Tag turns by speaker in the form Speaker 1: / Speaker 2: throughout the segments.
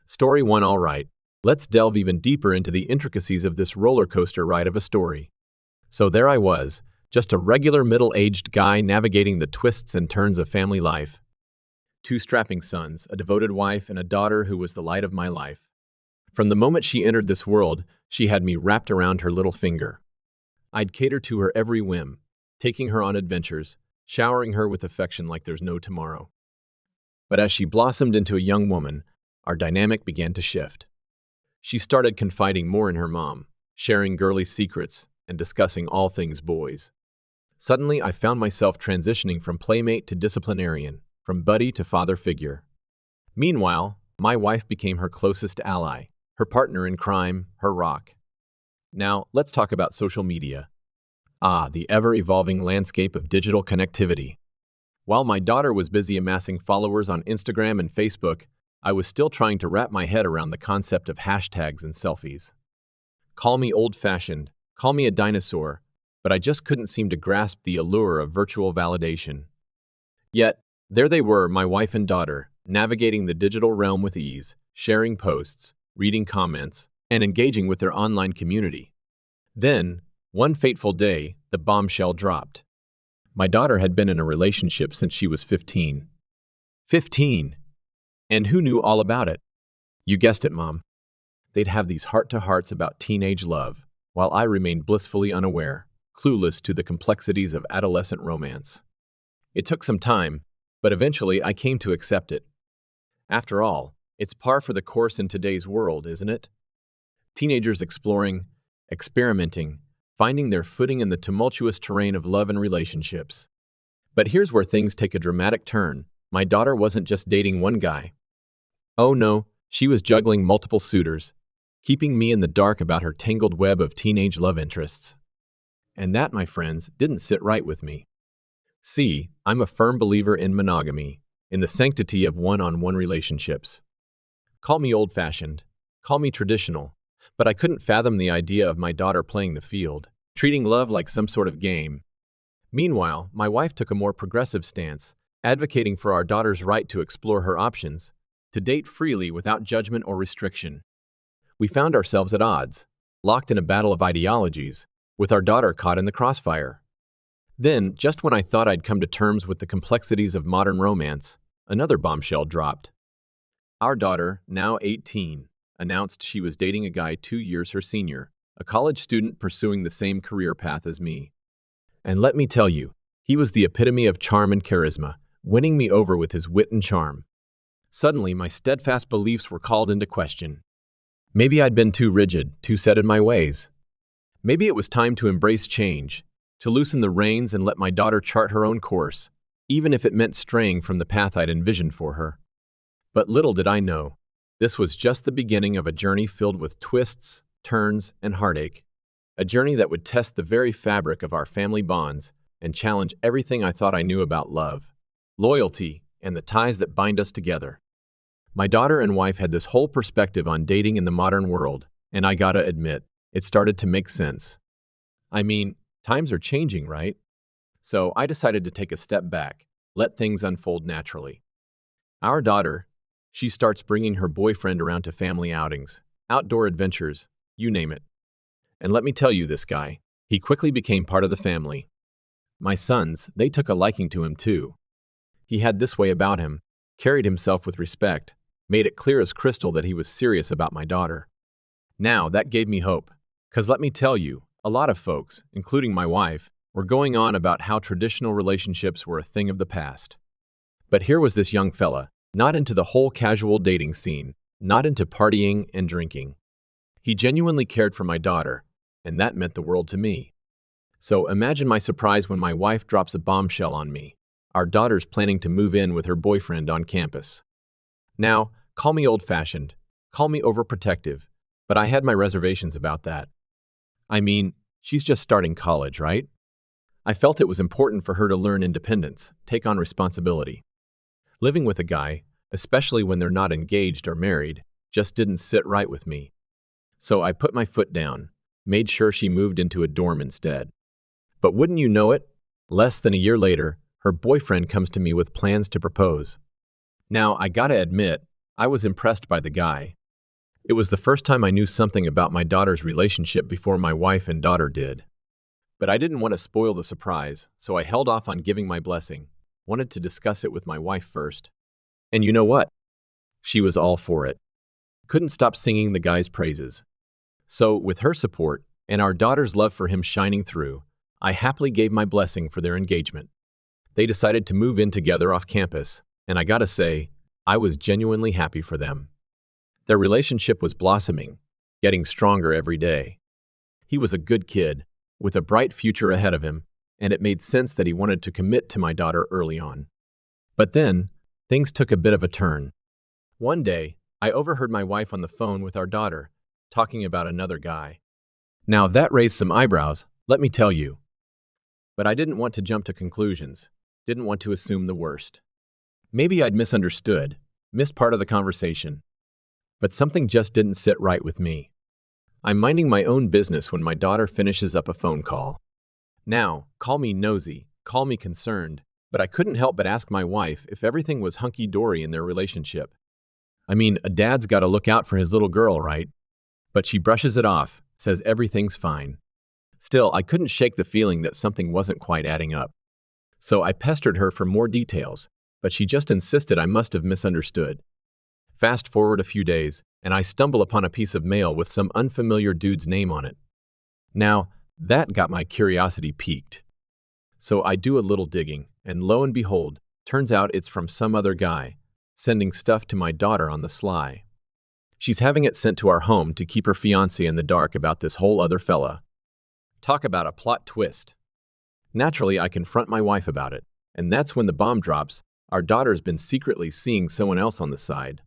Speaker 1: Story 1. All right, let's delve even deeper into the intricacies of this roller coaster ride of a story. So there I was, just a regular middle-aged guy navigating the twists and turns of family life. Two strapping sons, a devoted wife, and a daughter who was the light of my life. From the moment she entered this world, she had me wrapped around her little finger. I'd cater to her every whim, taking her on adventures, showering her with affection like there's no tomorrow. But as she blossomed into a young woman, our dynamic began to shift. She started confiding more in her mom, sharing girly secrets, and discussing all things boys. Suddenly, I found myself transitioning from playmate to disciplinarian, from buddy to father figure. Meanwhile, my wife became her closest ally, her partner in crime, her rock. Now, let's talk about social media. The ever-evolving landscape of digital connectivity. While my daughter was busy amassing followers on Instagram and Facebook, I was still trying to wrap my head around the concept of hashtags and selfies. Call me old-fashioned, call me a dinosaur, but I just couldn't seem to grasp the allure of virtual validation. Yet, there they were, my wife and daughter, navigating the digital realm with ease, sharing posts, reading comments, and engaging with their online community. Then, one fateful day, the bombshell dropped. My daughter had been in a relationship since she was 15. 15! And who knew all about it? You guessed it, Mom. They'd have these heart-to-hearts about teenage love, while I remained blissfully unaware, clueless to the complexities of adolescent romance. It took some time, but eventually I came to accept it. After all, it's par for the course in today's world, isn't it? Teenagers exploring, experimenting, finding their footing in the tumultuous terrain of love and relationships. But here's where things take a dramatic turn. My daughter wasn't just dating one guy. Oh no, she was juggling multiple suitors, keeping me in the dark about her tangled web of teenage love interests. And that, my friends, didn't sit right with me. See, I'm a firm believer in monogamy, in the sanctity of one-on-one relationships. Call me old-fashioned, call me traditional, but I couldn't fathom the idea of my daughter playing the field, treating love like some sort of game. Meanwhile, my wife took a more progressive stance, advocating for our daughter's right to explore her options, to date freely without judgment or restriction. We found ourselves at odds, locked in a battle of ideologies, with our daughter caught in the crossfire. Then, just when I thought I'd come to terms with the complexities of modern romance, another bombshell dropped. Our daughter, now 18, announced she was dating a guy 2 years her senior, a college student pursuing the same career path as me. And let me tell you, he was the epitome of charm and charisma, winning me over with his wit and charm. Suddenly, my steadfast beliefs were called into question. Maybe I'd been too rigid, too set in my ways. Maybe it was time to embrace change, to loosen the reins and let my daughter chart her own course, even if it meant straying from the path I'd envisioned for her. But little did I know, this was just the beginning of a journey filled with twists, turns, and heartache. A journey that would test the very fabric of our family bonds and challenge everything I thought I knew about love, loyalty, and the ties that bind us together. My daughter and wife had this whole perspective on dating in the modern world, and I gotta admit, it started to make sense. I mean, times are changing, right? So I decided to take a step back, let things unfold naturally. Our daughter, she starts bringing her boyfriend around to family outings, outdoor adventures, you name it. And let me tell you, this guy, he quickly became part of the family. My sons, they took a liking to him too. He had this way about him, carried himself with respect, made it clear as crystal that he was serious about my daughter. Now, that gave me hope, 'cause let me tell you, a lot of folks, including my wife, were going on about how traditional relationships were a thing of the past. But here was this young fella, not into the whole casual dating scene, not into partying and drinking. He genuinely cared for my daughter, and that meant the world to me. So imagine my surprise when my wife drops a bombshell on me. Our daughter's planning to move in with her boyfriend on campus. Now, call me old-fashioned, call me overprotective, but I had my reservations about that. I mean, she's just starting college, right? I felt it was important for her to learn independence, take on responsibility. Living with a guy, especially when they're not engaged or married, just didn't sit right with me. So I put my foot down, made sure she moved into a dorm instead. But wouldn't you know it, less than a year later, her boyfriend comes to me with plans to propose. Now, I gotta admit, I was impressed by the guy, It was the first time I knew something about my daughter's relationship before my wife and daughter did. But I didn't want to spoil the surprise, so I held off on giving my blessing. Wanted to discuss it with my wife first. And you know what? She was all for it. Couldn't stop singing the guy's praises. So, with her support, and our daughter's love for him shining through, I happily gave my blessing for their engagement. They decided to move in together off campus, and I gotta say, I was genuinely happy for them. Their relationship was blossoming, getting stronger every day. He was a good kid, with a bright future ahead of him, and it made sense that he wanted to commit to my daughter early on. But then, things took a bit of a turn. One day, I overheard my wife on the phone with our daughter, talking about another guy. Now that raised some eyebrows, let me tell you. But I didn't want to jump to conclusions, didn't want to assume the worst. Maybe I'd misunderstood, missed part of the conversation. But something just didn't sit right with me. I'm minding my own business when my daughter finishes up a phone call. Now, call me nosy, call me concerned, but I couldn't help but ask my wife if everything was hunky-dory in their relationship. I mean, a dad's got to look out for his little girl, right? But she brushes it off, says everything's fine. Still, I couldn't shake the feeling that something wasn't quite adding up. So I pestered her for more details, but she just insisted I must have misunderstood. Fast forward a few days, and I stumble upon a piece of mail with some unfamiliar dude's name on it. Now, that got my curiosity piqued. So I do a little digging, and lo and behold, turns out it's from some other guy, sending stuff to my daughter on the sly. She's having it sent to our home to keep her fiancé in the dark about this whole other fella. Talk about a plot twist. Naturally, I confront my wife about it, and that's when the bomb drops. Our daughter's been secretly seeing someone else on the side.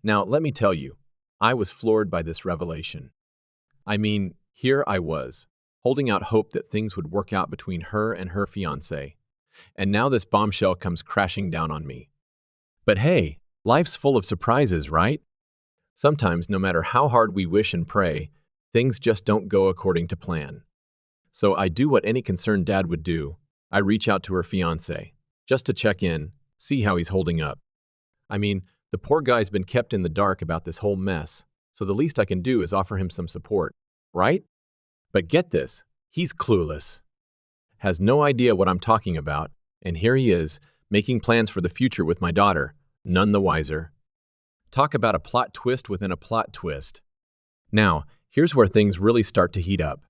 Speaker 1: Now, let me tell you, I was floored by this revelation. I mean, here I was, holding out hope that things would work out between her and her fiancé. And now this bombshell comes crashing down on me. But hey, life's full of surprises, right? Sometimes, no matter how hard we wish and pray, things just don't go according to plan. So I do what any concerned dad would do. I reach out to her fiancé, just to check in, see how he's holding up. I mean, the poor guy's been kept in the dark about this whole mess, so the least I can do is offer him some support, right? But get this, he's clueless. Has no idea what I'm talking about, and here he is, making plans for the future with my daughter, none the wiser. Talk about a plot twist within a plot twist. Now, here's where things really start to heat up.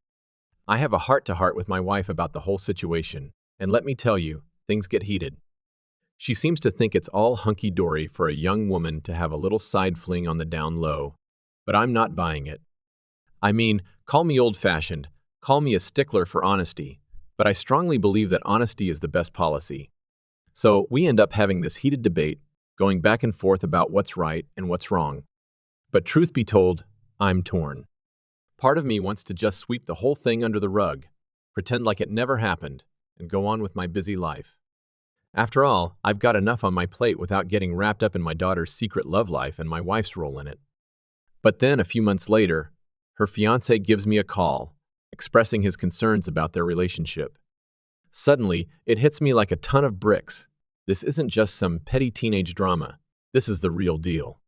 Speaker 1: I have a heart-to-heart with my wife about the whole situation, and let me tell you, things get heated. She seems to think it's all hunky-dory for a young woman to have a little side fling on the down low, but I'm not buying it. I mean, call me old-fashioned, call me a stickler for honesty, but I strongly believe that honesty is the best policy. So we end up having this heated debate, going back and forth about what's right and what's wrong. But truth be told, I'm torn. Part of me wants to just sweep the whole thing under the rug, pretend like it never happened, and go on with my busy life. After all, I've got enough on my plate without getting wrapped up in my daughter's secret love life and my wife's role in it. But then, a few months later, her fiancé gives me a call, expressing his concerns about their relationship. Suddenly, it hits me like a ton of bricks. This isn't just some petty teenage drama. This is the real deal.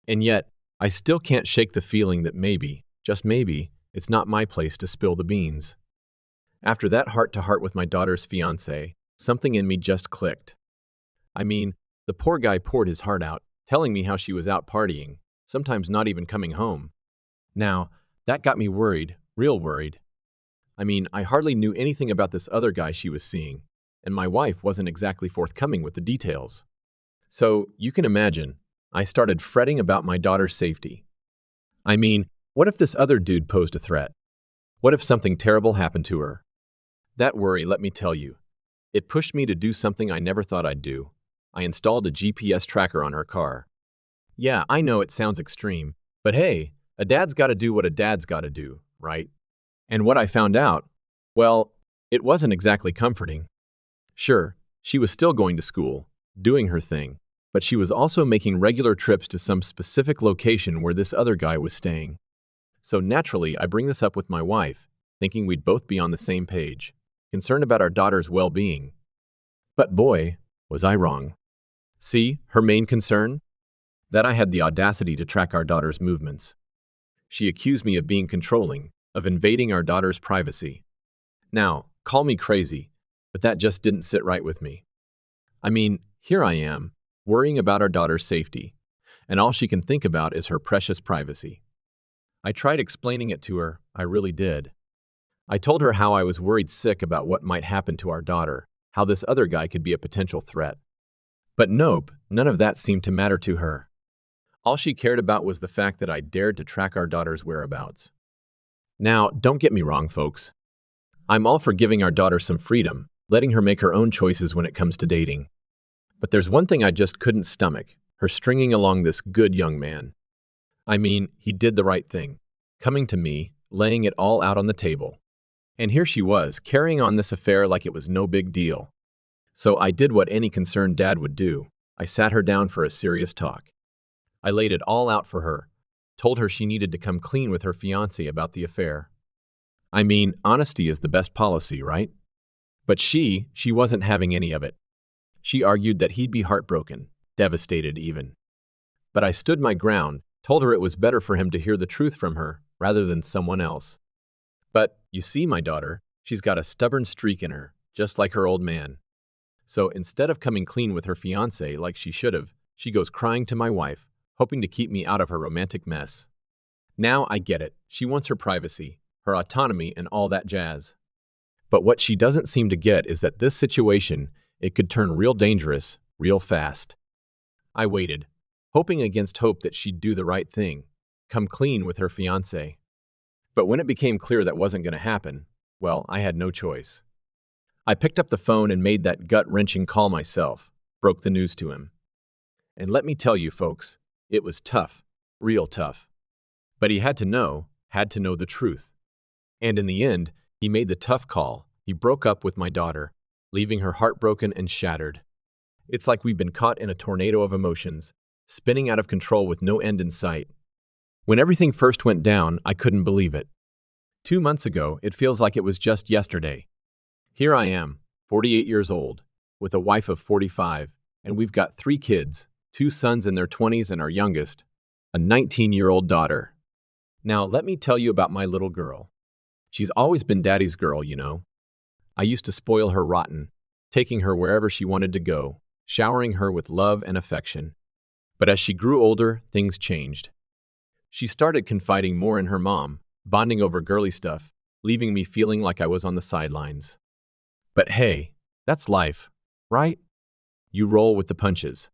Speaker 1: And yet, I still can't shake the feeling that maybe, just maybe, it's not my place to spill the beans. After that heart-to-heart with my daughter's fiancé, something in me just clicked. I mean, the poor guy poured his heart out, telling me how she was out partying, sometimes not even coming home. Now, that got me worried, real worried. I mean, I hardly knew anything about this other guy she was seeing, and my wife wasn't exactly forthcoming with the details. So, you can imagine, I started fretting about my daughter's safety. I mean, what if this other dude posed a threat? What if something terrible happened to her? That worry, let me tell you, it pushed me to do something I never thought I'd do. I installed a GPS tracker on her car. Yeah, I know it sounds extreme, but hey, a dad's gotta do what a dad's gotta do, right? And what I found out, well, it wasn't exactly comforting. Sure, she was still going to school, doing her thing, but she was also making regular trips to some specific location where this other guy was staying. So naturally, I bring this up with my wife, thinking we'd both be on the same page, concerned about our daughter's well-being. But boy, was I wrong. See, her main concern? that I had the audacity to track our daughter's movements. She accused me of being controlling, of invading our daughter's privacy. Now, call me crazy, but that just didn't sit right with me. I mean, here I am, worrying about our daughter's safety, and all she can think about is her precious privacy. I tried explaining it to her, I really did. I told her how I was worried sick about what might happen to our daughter, how this other guy could be a potential threat. But nope, none of that seemed to matter to her. All she cared about was the fact that I dared to track our daughter's whereabouts. Now, don't get me wrong, folks. I'm all for giving our daughter some freedom, letting her make her own choices when it comes to dating. But there's one thing I just couldn't stomach, her stringing along this good young man. I mean, he did the right thing, coming to me, laying it all out on the table. And here she was, carrying on this affair like it was no big deal. So I did what any concerned dad would do. I sat her down for a serious talk. I laid it all out for her, told her she needed to come clean with her fiancé about the affair. I mean, honesty is the best policy, right? But she wasn't having any of it. She argued that he'd be heartbroken, devastated even. But I stood my ground, told her it was better for him to hear the truth from her rather than someone else. But, you see, my daughter, she's got a stubborn streak in her, just like her old man. So instead of coming clean with her fiancé like she should have, she goes crying to my wife, hoping to keep me out of her romantic mess. Now I get it. She wants her privacy, her autonomy, and all that jazz. But what she doesn't seem to get is that this situation, it could turn real dangerous, real fast. I waited, hoping against hope that she'd do the right thing, come clean with her fiancé. But when it became clear that wasn't going to happen, well, I had no choice. I picked up the phone and made that gut-wrenching call myself, broke the news to him. And let me tell you, folks, it was tough, real tough. But he had to know the truth. And in the end, he made the tough call. He broke up with my daughter, leaving her heartbroken and shattered. It's like we've been caught in a tornado of emotions, spinning out of control with no end in sight. When everything first went down, I couldn't believe it. 2 months ago, it feels like it was just yesterday. Here I am, 48 years old, with a wife of 45, and we've got 3 kids, 2 sons in their 20s and our youngest, a 19-year-old daughter. Now, let me tell you about my little girl. She's always been Daddy's girl, you know. I used to spoil her rotten, taking her wherever she wanted to go, showering her with love and affection. But as she grew older, things changed. She started confiding more in her mom, bonding over girly stuff, leaving me feeling like I was on the sidelines. But hey, that's life, right? You roll with the punches.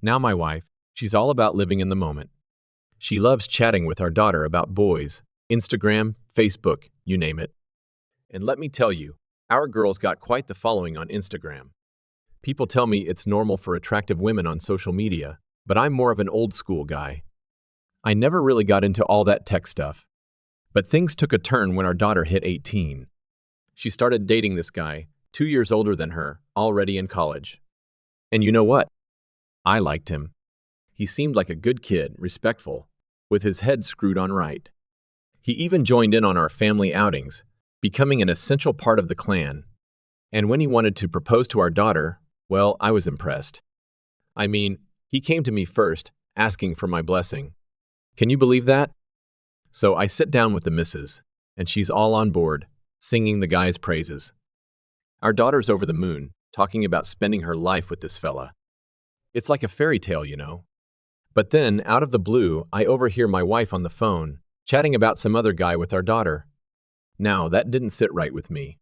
Speaker 1: Now my wife, she's all about living in the moment. She loves chatting with our daughter about boys, Instagram, Facebook, you name it. And let me tell you, our girl's got quite the following on Instagram. People tell me it's normal for attractive women on social media, but I'm more of an old school guy. I never really got into all that tech stuff. But things took a turn when our daughter hit 18. She started dating this guy, 2 years older than her, already in college. And you know what? I liked him. He seemed like a good kid, respectful, with his head screwed on right. He even joined in on our family outings, becoming an essential part of the clan. And when he wanted to propose to our daughter, well, I was impressed. I mean, he came to me first, asking for my blessing. Can you believe that? So I sit down with the missus, and she's all on board, singing the guy's praises. Our daughter's over the moon, talking about spending her life with this fella. It's like a fairy tale, you know. But then, out of the blue, I overhear my wife on the phone, chatting about some other guy with our daughter. Now, that didn't sit right with me.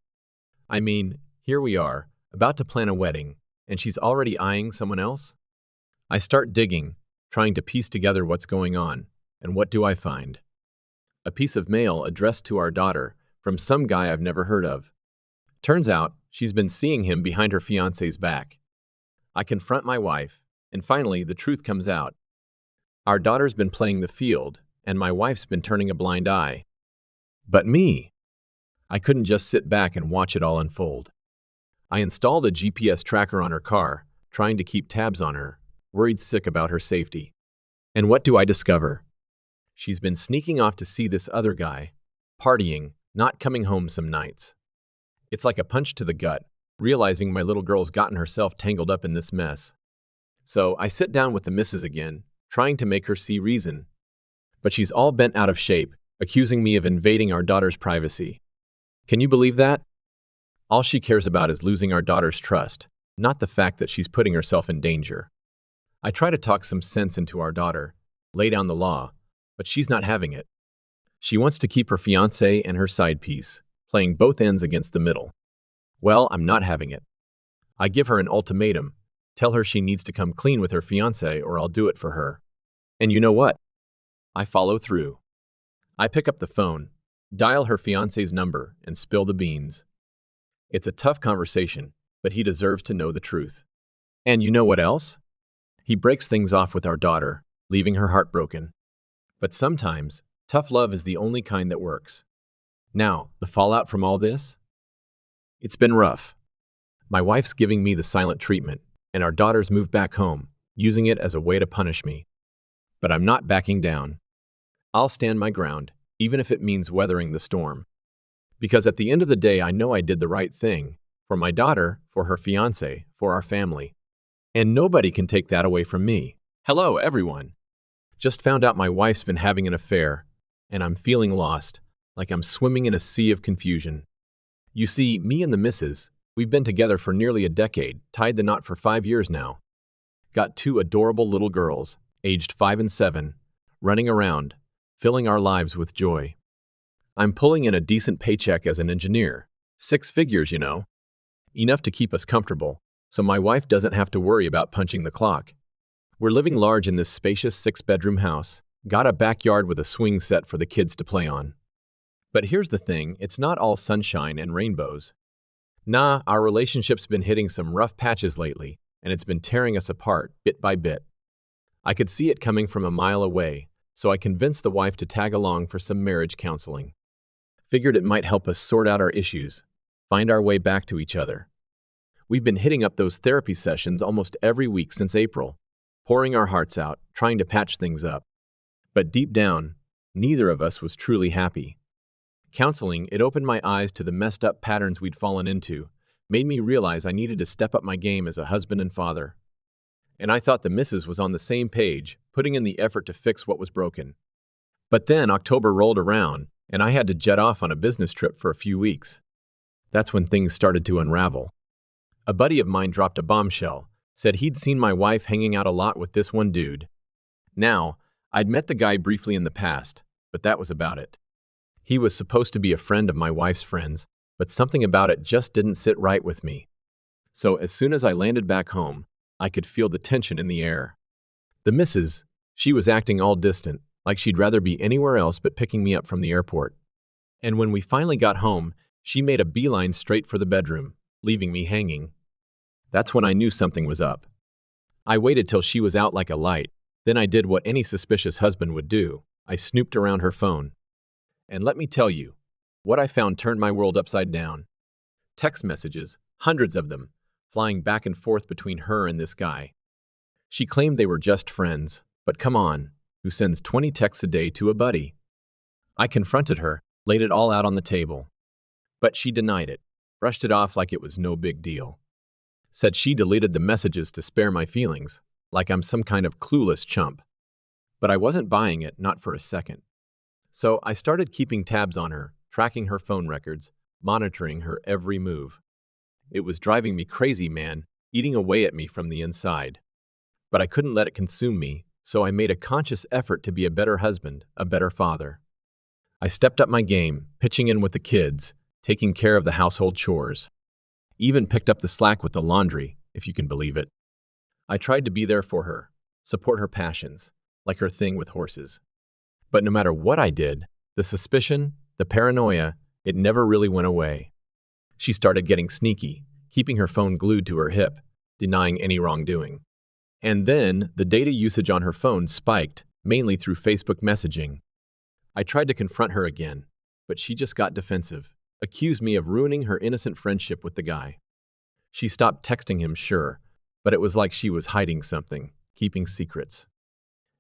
Speaker 1: I mean, here we are, about to plan a wedding, and she's already eyeing someone else? I start digging, trying to piece together what's going on, and what do I find? A piece of mail addressed to our daughter from some guy I've never heard of. Turns out, she's been seeing him behind her fiancé's back. I confront my wife, and finally, the truth comes out. Our daughter's been playing the field, and my wife's been turning a blind eye. But me! I couldn't just sit back and watch it all unfold. I installed a GPS tracker on her car, trying to keep tabs on her, worried sick about her safety. And what do I discover? She's been sneaking off to see this other guy, partying, not coming home some nights. It's like a punch to the gut, realizing my little girl's gotten herself tangled up in this mess. So I sit down with the missus again, trying to make her see reason. But she's all bent out of shape, accusing me of invading our daughter's privacy. Can you believe that? All she cares about is losing our daughter's trust, not the fact that she's putting herself in danger. I try to talk some sense into our daughter, lay down the law, but she's not having it. She wants to keep her fiancé and her side piece, playing both ends against the middle. Well, I'm not having it. I give her an ultimatum, tell her she needs to come clean with her fiancé or I'll do it for her. And you know what? I follow through. I pick up the phone, dial her fiancé's number, and spill the beans. It's a tough conversation, but he deserves to know the truth. And you know what else? He breaks things off with our daughter, leaving her heartbroken. But sometimes, tough love is the only kind that works. Now, the fallout from all this? It's been rough. My wife's giving me the silent treatment, and our daughter's moved back home, using it as a way to punish me. But I'm not backing down. I'll stand my ground, even if it means weathering the storm. Because at the end of the day, I know I did the right thing, for my daughter, for her fiancé, for our family. And nobody can take that away from me. Hello, everyone. Just found out my wife's been having an affair, and I'm feeling lost, like I'm swimming in a sea of confusion. You see, me and the missus, we've been together for nearly a decade, tied the knot for 5 years now. Got 2 adorable little girls, aged 5 and 7, running around, filling our lives with joy. I'm pulling in a decent paycheck as an engineer, 6 figures, you know. Enough to keep us comfortable, so my wife doesn't have to worry about punching the clock. We're living large in this spacious 6-bedroom house, got a backyard with a swing set for the kids to play on. But here's the thing, it's not all sunshine and rainbows. Nah, our relationship's been hitting some rough patches lately, and it's been tearing us apart, bit by bit. I could see it coming from a mile away, so I convinced the wife to tag along for some marriage counseling. Figured it might help us sort out our issues, find our way back to each other. We've been hitting up those therapy sessions almost every week since April, pouring our hearts out, trying to patch things up. But deep down, neither of us was truly happy. Counseling, it opened my eyes to the messed up patterns we'd fallen into, made me realize I needed to step up my game as a husband and father. And I thought the missus was on the same page, putting in the effort to fix what was broken. But then October rolled around, and I had to jet off on a business trip for a few weeks. That's when things started to unravel. A buddy of mine dropped a bombshell, said he'd seen my wife hanging out a lot with this one dude. Now, I'd met the guy briefly in the past, but that was about it. He was supposed to be a friend of my wife's friends, but something about it just didn't sit right with me. So as soon as I landed back home, I could feel the tension in the air. The missus, she was acting all distant, like she'd rather be anywhere else but picking me up from the airport. And when we finally got home, she made a beeline straight for the bedroom, leaving me hanging. That's when I knew something was up. I waited till she was out like a light, then I did what any suspicious husband would do. I snooped around her phone. And let me tell you, what I found turned my world upside down. Text messages, hundreds of them, flying back and forth between her and this guy. She claimed they were just friends, but come on, who sends 20 texts a day to a buddy? I confronted her, laid it all out on the table. But she denied it, brushed it off like it was no big deal. Said she deleted the messages to spare my feelings, like I'm some kind of clueless chump. But I wasn't buying it, not for a second. So I started keeping tabs on her, tracking her phone records, monitoring her every move. It was driving me crazy, man, eating away at me from the inside. But I couldn't let it consume me, so I made a conscious effort to be a better husband, a better father. I stepped up my game, pitching in with the kids, taking care of the household chores. Even picked up the slack with the laundry, if you can believe it. I tried to be there for her, support her passions, like her thing with horses. But no matter what I did, the suspicion, the paranoia, it never really went away. She started getting sneaky, keeping her phone glued to her hip, denying any wrongdoing. And then, the data usage on her phone spiked, mainly through Facebook messaging. I tried to confront her again, but she just got defensive, accused me of ruining her innocent friendship with the guy. She stopped texting him, sure, but it was like she was hiding something, keeping secrets.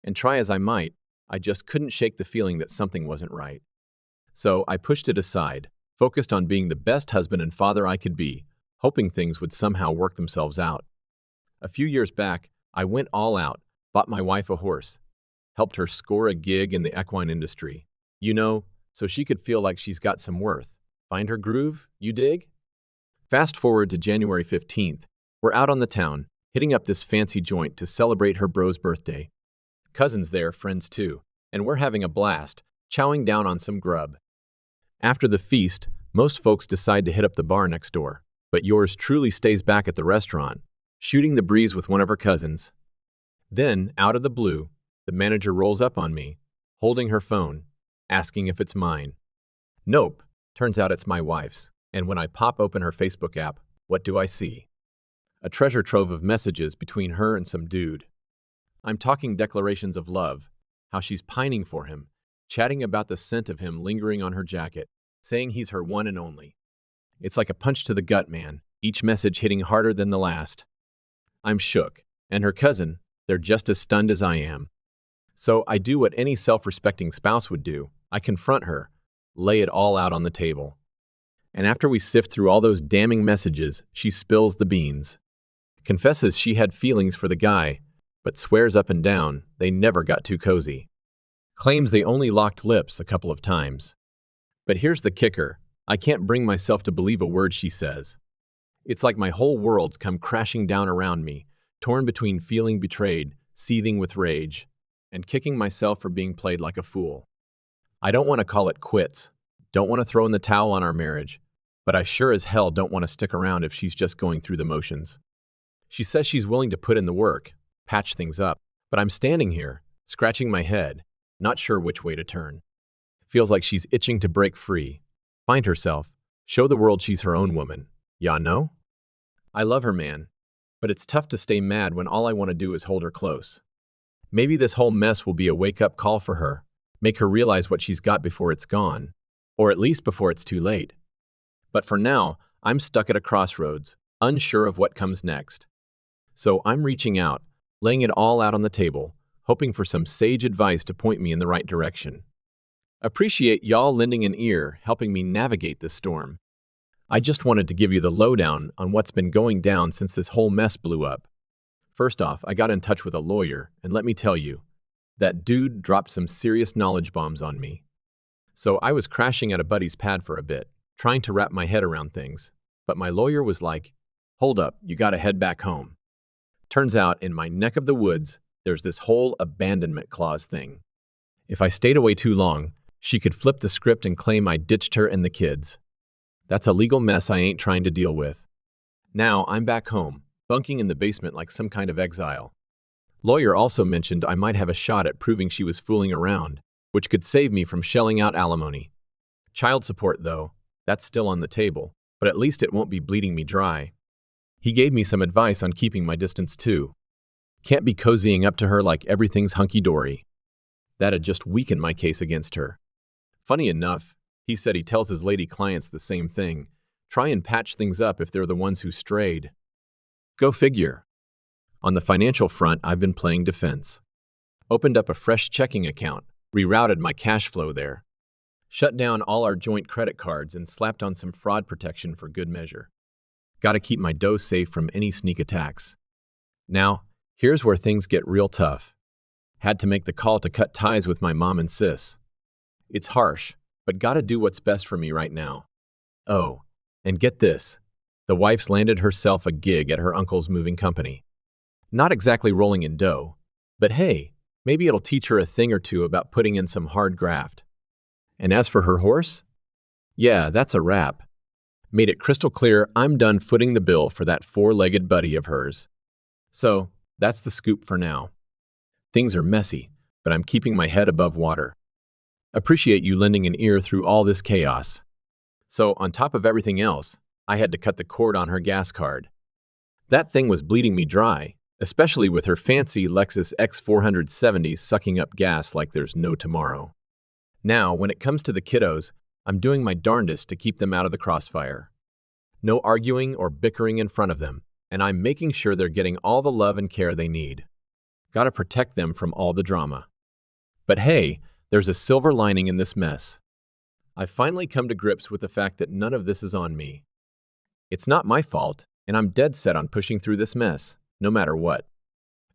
Speaker 1: And try as I might, I just couldn't shake the feeling that something wasn't right. So I pushed it aside, focused on being the best husband and father I could be, hoping things would somehow work themselves out. A few years back, I went all out, Bought my wife a horse. Helped her score a gig in the equine industry. You know, so she could feel like she's got some worth. Find her groove, you dig? Fast forward to January 15th. We're out on the town, hitting up this fancy joint to celebrate her bro's birthday. Cousins there, friends too, and we're having a blast, chowing down on some grub. After the feast, most folks decide to hit up the bar next door, but yours truly stays back at the restaurant, shooting the breeze with one of her cousins. Then, out of the blue, the manager rolls up on me, holding her phone, asking if it's mine. Nope, turns out it's my wife's, and when I pop open her Facebook app, what do I see? A treasure trove of messages between her and some dude. I'm talking declarations of love, how she's pining for him, chatting about the scent of him lingering on her jacket, saying he's her one and only. It's like a punch to the gut, man, each message hitting harder than the last. I'm shook, and her cousin, they're just as stunned as I am. So I do what any self-respecting spouse would do. I confront her, lay it all out on the table. And after we sift through all those damning messages, she spills the beans. Confesses she had feelings for the guy, but swears up and down they never got too cozy. Claims they only locked lips a couple of times. But here's the kicker. I can't bring myself to believe a word she says. It's like my whole world's come crashing down around me, torn between feeling betrayed, seething with rage, and kicking myself for being played like a fool. I don't want to call it quits, don't want to throw in the towel on our marriage, but I sure as hell don't want to stick around if she's just going through the motions. She says she's willing to put in the work, patch things up, but I'm standing here, scratching my head, not sure which way to turn. Feels like she's itching to break free, find herself, show the world she's her own woman. Ya know? I love her, man, but it's tough to stay mad when all I want to do is hold her close. Maybe this whole mess will be a wake-up call for her, make her realize what she's got before it's gone, or at least before it's too late. But for now, I'm stuck at a crossroads, unsure of what comes next. So I'm reaching out, laying it all out on the table, hoping for some sage advice to point me in the right direction. Appreciate y'all lending an ear, helping me navigate this storm. I just wanted to give you the lowdown on what's been going down since this whole mess blew up. First off, I got in touch with a lawyer, and let me tell you, that dude dropped some serious knowledge bombs on me. So I was crashing at a buddy's pad for a bit, trying to wrap my head around things, but my lawyer was like, "Hold up, you gotta head back home." Turns out, in my neck of the woods, there's this whole abandonment clause thing. If I stayed away too long, she could flip the script and claim I ditched her and the kids. That's a legal mess I ain't trying to deal with. Now I'm back home, bunking in the basement like some kind of exile. Lawyer also mentioned I might have a shot at proving she was fooling around, which could save me from shelling out alimony. Child support, though, that's still on the table, but at least it won't be bleeding me dry. He gave me some advice on keeping my distance, too. Can't be cozying up to her like everything's hunky-dory. That'd just weaken my case against her. Funny enough, he said he tells his lady clients the same thing. Try and patch things up if they're the ones who strayed. Go figure. On the financial front, I've been playing defense. Opened up a fresh checking account, rerouted my cash flow there. Shut down all our joint credit cards and slapped on some fraud protection for good measure. Gotta keep my dough safe from any sneak attacks. Now, here's where things get real tough. Had to make the call to cut ties with my mom and sis. It's harsh, but gotta do what's best for me right now. Oh, and get this. The wife's landed herself a gig at her uncle's moving company. Not exactly rolling in dough, but hey, maybe it'll teach her a thing or two about putting in some hard graft. And as for her horse? Yeah, that's a wrap. Made it crystal clear I'm done footing the bill for that four-legged buddy of hers. So, that's the scoop for now. Things are messy, but I'm keeping my head above water. Appreciate you lending an ear through all this chaos. So, on top of everything else, I had to cut the cord on her gas card. That thing was bleeding me dry, especially with her fancy Lexus X470 sucking up gas like there's no tomorrow. Now, when it comes to the kiddos, I'm doing my darndest to keep them out of the crossfire. No arguing or bickering in front of them, and I'm making sure they're getting all the love and care they need. Gotta protect them from all the drama. But hey, there's a silver lining in this mess. I've finally come to grips with the fact that none of this is on me. It's not my fault, and I'm dead set on pushing through this mess, no matter what.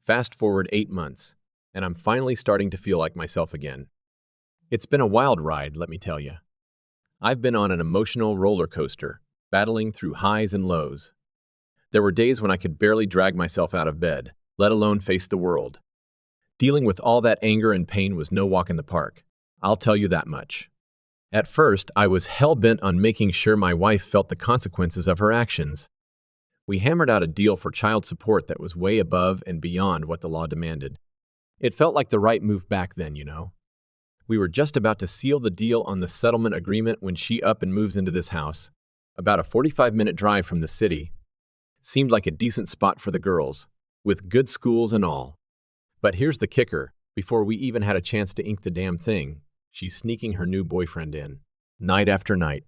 Speaker 1: Fast forward 8 months, and I'm finally starting to feel like myself again. It's been a wild ride, let me tell you. I've been on an emotional roller coaster, battling through highs and lows. There were days when I could barely drag myself out of bed, let alone face the world. Dealing with all that anger and pain was no walk in the park. I'll tell you that much. At first, I was hell-bent on making sure my wife felt the consequences of her actions. We hammered out a deal for child support that was way above and beyond what the law demanded. It felt like the right move back then, you know. We were just about to seal the deal on the settlement agreement when she up and moves into this house. About a 45-minute drive from the city. Seemed like a decent spot for the girls, with good schools and all. But here's the kicker. Before we even had a chance to ink the damn thing, she's sneaking her new boyfriend in, night after night.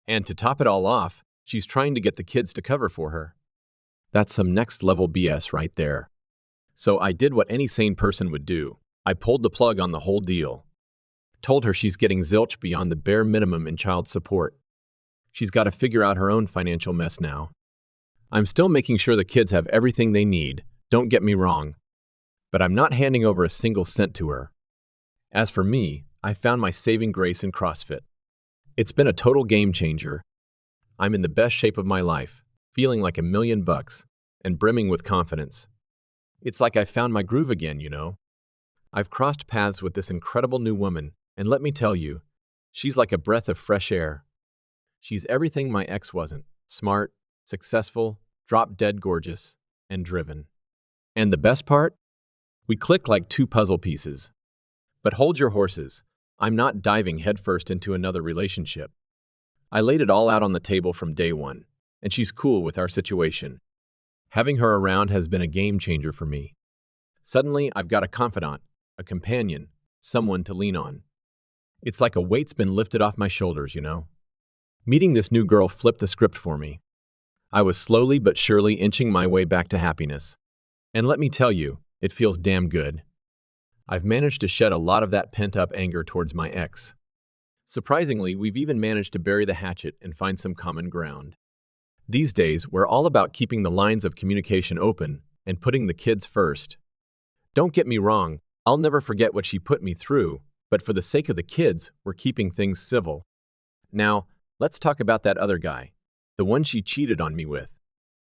Speaker 1: And to top it all off, she's trying to get the kids to cover for her. That's some next-level BS right there. So I did what any sane person would do. I pulled the plug on the whole deal. Told her she's getting zilch beyond the bare minimum in child support. She's got to figure out her own financial mess now. I'm still making sure the kids have everything they need, don't get me wrong. But I'm not handing over a single cent to her. As for me, I found my saving grace in CrossFit. It's been a total game changer. I'm in the best shape of my life, feeling like $1,000,000 and brimming with confidence. It's like I found my groove again, you know. I've crossed paths with this incredible new woman, and let me tell you, she's like a breath of fresh air. She's everything my ex wasn't: smart, successful, drop-dead gorgeous, and driven. And the best part? We click like two puzzle pieces. But hold your horses. I'm not diving headfirst into another relationship. I laid it all out on the table from day one, and she's cool with our situation. Having her around has been a game changer for me. Suddenly, I've got a confidant, a companion, someone to lean on. It's like a weight's been lifted off my shoulders, you know. Meeting this new girl flipped the script for me. I was slowly but surely inching my way back to happiness. And let me tell you, it feels damn good. I've managed to shed a lot of that pent-up anger towards my ex. Surprisingly, we've even managed to bury the hatchet and find some common ground. These days, we're all about keeping the lines of communication open and putting the kids first. Don't get me wrong, I'll never forget what she put me through, but for the sake of the kids, we're keeping things civil. Now, let's talk about that other guy, the one she cheated on me with.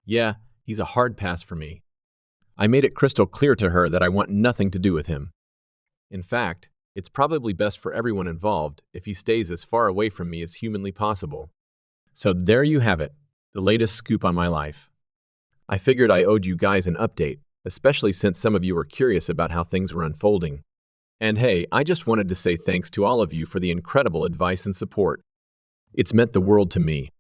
Speaker 1: Yeah, he's a hard pass for me. I made it crystal clear to her that I want nothing to do with him. In fact, it's probably best for everyone involved if he stays as far away from me as humanly possible. So there you have it, the latest scoop on my life. I figured I owed you guys an update, especially since some of you were curious about how things were unfolding. And hey, I just wanted to say thanks to all of you for the incredible advice and support. It's meant the world to me.